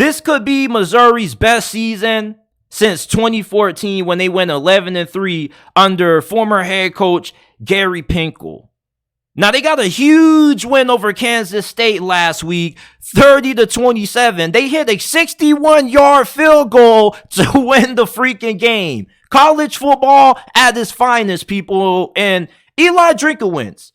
This could be Missouri's best season since 2014 when they went 11-3 under former head coach Gary Pinkel. Now, they got a huge win over Kansas State last week, 30-27. They hit a 61-yard field goal to win the freaking game. College football at its finest, people. And Eli Drinkwitz,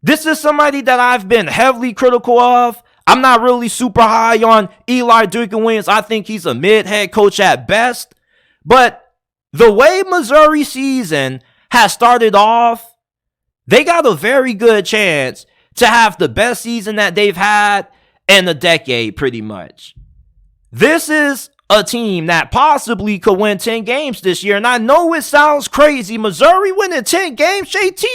this is somebody that I've been heavily critical of. I'm not really super high on Eli Drinkwitz. I think he's a mid-head coach at best. But the way Missouri season has started off, they got a very good chance to have the best season that they've had in a decade, pretty much. This is a team that possibly could win 10 games this year. And I know it sounds crazy. Missouri winning 10 games, JT?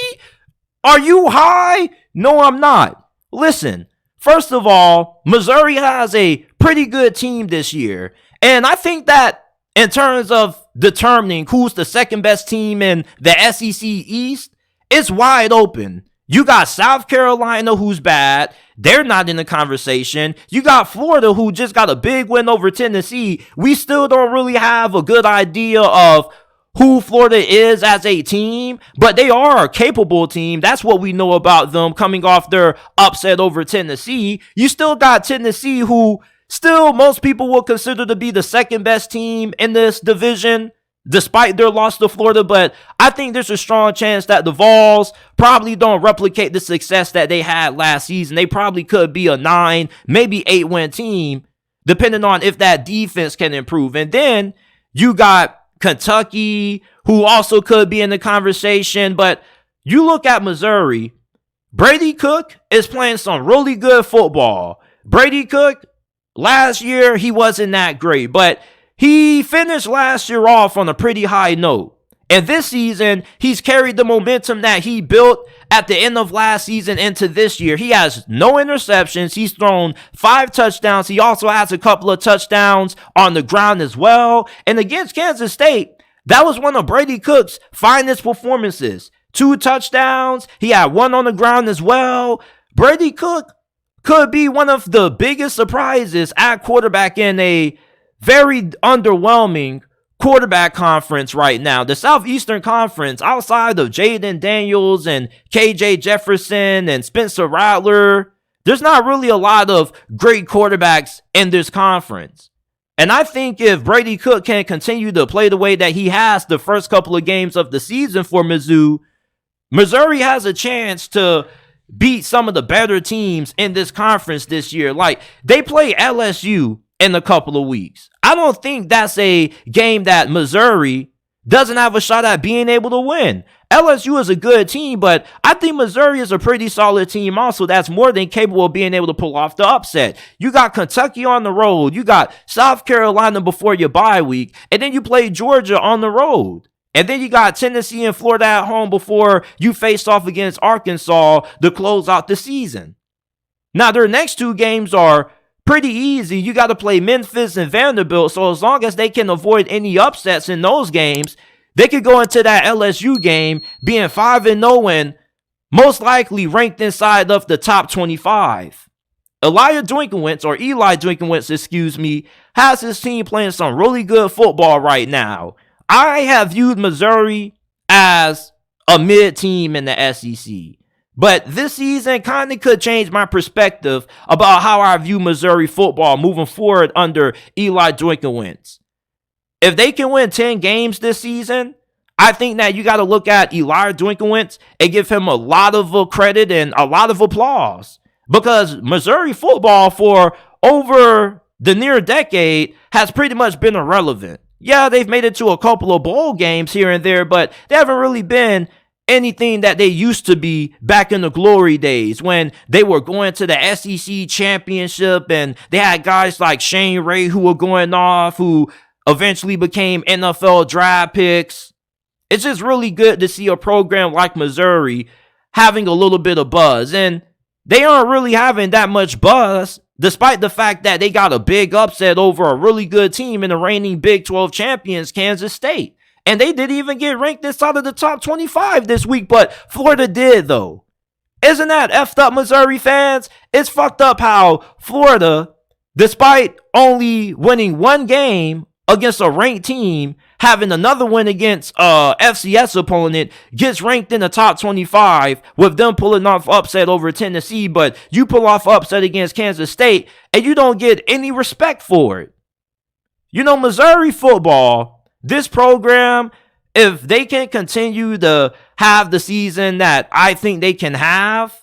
Are you high? No, I'm not. Listen, first of all, Missouri has a pretty good team this year. And I think that in terms of determining who's the second best team in the SEC East, it's wide open. You got South Carolina, who's bad. They're not in the conversation. You got Florida, who just got a big win over Tennessee. We still don't really have a good idea of who Florida is as a team, but they are a capable team. That's what we know about them coming off their upset over Tennessee. You still got Tennessee, who still most people will consider to be the second best team in this division, despite their loss to Florida. But I think there's a strong chance that the Vols probably don't replicate the success that they had last season. They probably could be a 9, maybe 8-win team, depending on if that defense can improve. And then you got Kentucky, who also could be in the conversation. But you look at Missouri, Brady Cook is playing some really good football. Brady Cook, last year, he wasn't that great, but he finished last year off on a pretty high note. And this season, he's carried the momentum that he built at the end of last season into this year. He has no interceptions. He's thrown 5 touchdowns. He also has a couple of touchdowns on the ground as well. And against Kansas State, that was one of Brady Cook's finest performances. 2 touchdowns. He had 1 on the ground as well. Brady Cook could be one of the biggest surprises at quarterback in a very underwhelming quarterback conference right now. The Southeastern Conference, outside of Jaden Daniels and KJ Jefferson and Spencer Rattler, there's not really a lot of great quarterbacks in this conference. And I think if Brady Cook can continue to play the way that he has the first couple of games of the season for Mizzou, Missouri has a chance to beat some of the better teams in this conference this year. Like, they play LSU in a couple of weeks. I don't think that's a game that Missouri doesn't have a shot at being able to win. LSU is a good team, but I think Missouri is a pretty solid team also that's more than capable of being able to pull off the upset. You got Kentucky on the road. You got South Carolina before your bye week. And then you play Georgia on the road. And then you got Tennessee and Florida at home before you face off against Arkansas to close out the season. Now, their next 2 games are pretty easy. You got to play Memphis and Vanderbilt. So as long as they can avoid any upsets in those games, they could go into that LSU game being 5-0 and most likely ranked inside of the top 25. Eli Drinkwitz, has his team playing some really good football right now. I have viewed Missouri as a mid team in the SEC. But this season kind of could change my perspective about how I view Missouri football moving forward under Eli Drinkwitz. If they can win 10 games this season, I think that you got to look at Eli Drinkwitz and give him a lot of credit and a lot of applause. Because Missouri football for over the near decade has pretty much been irrelevant. Yeah, they've made it to a couple of bowl games here and there, but they haven't really been anything that they used to be back in the glory days when they were going to the SEC championship and they had guys like Shane Ray who were going off, who eventually became NFL draft picks. It's just really good to see a program like Missouri having a little bit of buzz. And they aren't really having that much buzz, despite the fact that they got a big upset over a really good team in the reigning Big 12 champions, Kansas State. And they didn't even get ranked inside of the top 25 this week, but Florida did, though. Isn't that effed up, Missouri fans? It's fucked up how Florida despite only winning one game against a ranked team, having another win against FCS opponent, gets ranked in the top 25 with them pulling off upset over Tennessee, but you pull off upset against Kansas State and you don't get any respect for it. You know, Missouri football, this program, if they can continue to have the season that I think they can have,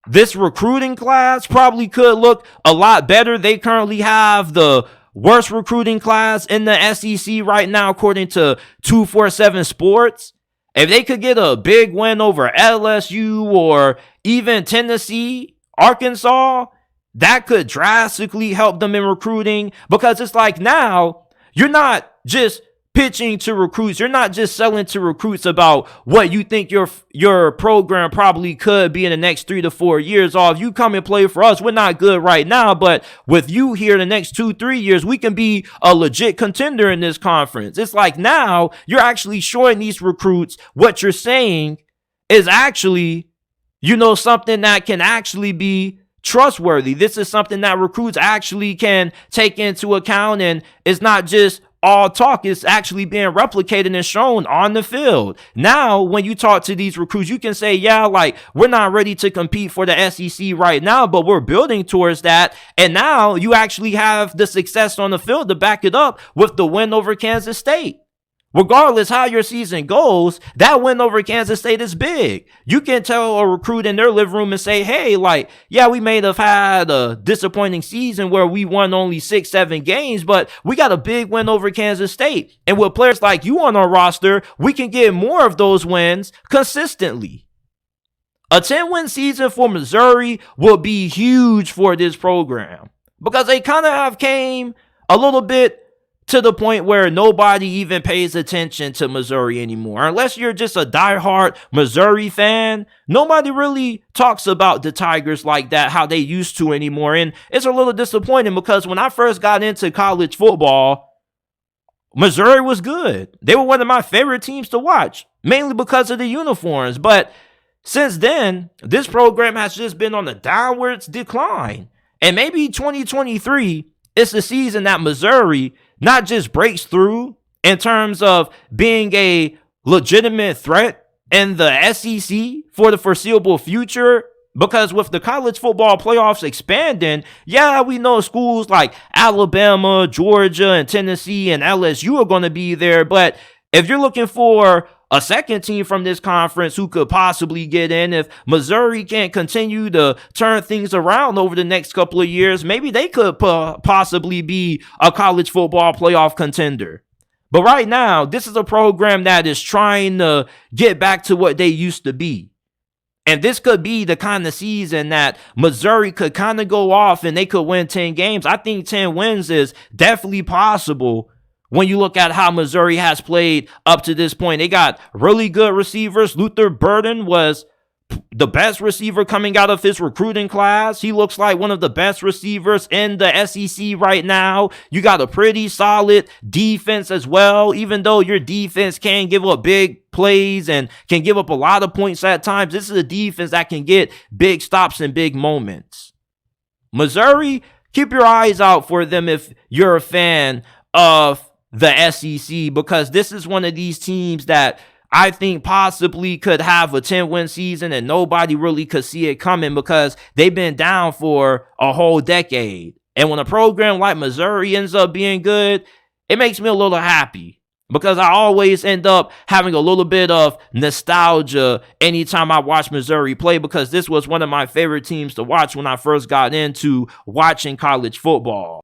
this recruiting class probably could look a lot better. They currently have the worst recruiting class in the SEC right now, according to 247 Sports. If they could get a big win over LSU or even Tennessee, Arkansas, that could drastically help them in recruiting, because it's like now you're not just pitching to recruits. You're not just selling to recruits about what you think your program probably could be in the next 3 to 4 years. If you come and play for us, we're not good right now, but with you here the next 2-3 years, we can be a legit contender in this conference. It's like now you're actually showing these recruits what you're saying is actually, you know, something that can actually be trustworthy. This is something that recruits actually can take into account, and it's not just all talk. Is actually being replicated and shown on the field. Now, when you talk to these recruits, you can say, yeah, like, we're not ready to compete for the SEC right now, but we're building towards that. And now you actually have the success on the field to back it up with the win over Kansas State. Regardless how your season goes, that win over Kansas State is big. You can tell a recruit in their living room and say, hey, like, yeah, we may have had a disappointing season where we won only 6-7 games, but we got a big win over Kansas State. And with players like you on our roster, we can get more of those wins consistently. A 10-win season for Missouri will be huge for this program, because they kind of have came a little bit to the point where nobody even pays attention to Missouri anymore. Unless you're just a diehard Missouri fan, nobody really talks about the Tigers like that, how they used to anymore. And it's a little disappointing, because when I first got into college football, Missouri was good. They were one of my favorite teams to watch, mainly because of the uniforms. But since then, this program has just been on a downwards decline. And maybe 2023 is the season that Missouri not just breaks through in terms of being a legitimate threat in the SEC for the foreseeable future, because with the college football playoffs expanding, yeah, we know schools like Alabama, Georgia, and Tennessee and LSU are going to be there. But if you're looking for a second team from this conference who could possibly get in, if Missouri can't continue to turn things around over the next couple of years, maybe they could possibly be a college football playoff contender. But right now, this is a program that is trying to get back to what they used to be. And this could be the kind of season that Missouri could kind of go off and they could win 10 games. I think 10 wins is definitely possible when you look at how Missouri has played up to this point. They got really good receivers. Luther Burden was the best receiver coming out of his recruiting class. He looks like one of the best receivers in the SEC right now. You got a pretty solid defense as well. Even though your defense can give up big plays and can give up a lot of points at times, this is a defense that can get big stops and big moments. Missouri, keep your eyes out for them if you're a fan of the SEC, because this is one of these teams that I think possibly could have a 10-win season and nobody really could see it coming, because they've been down for a whole decade. And when a program like Missouri ends up being good, it makes me a little happy, because I always end up having a little bit of nostalgia anytime I watch Missouri play, because this was one of my favorite teams to watch when I first got into watching college football.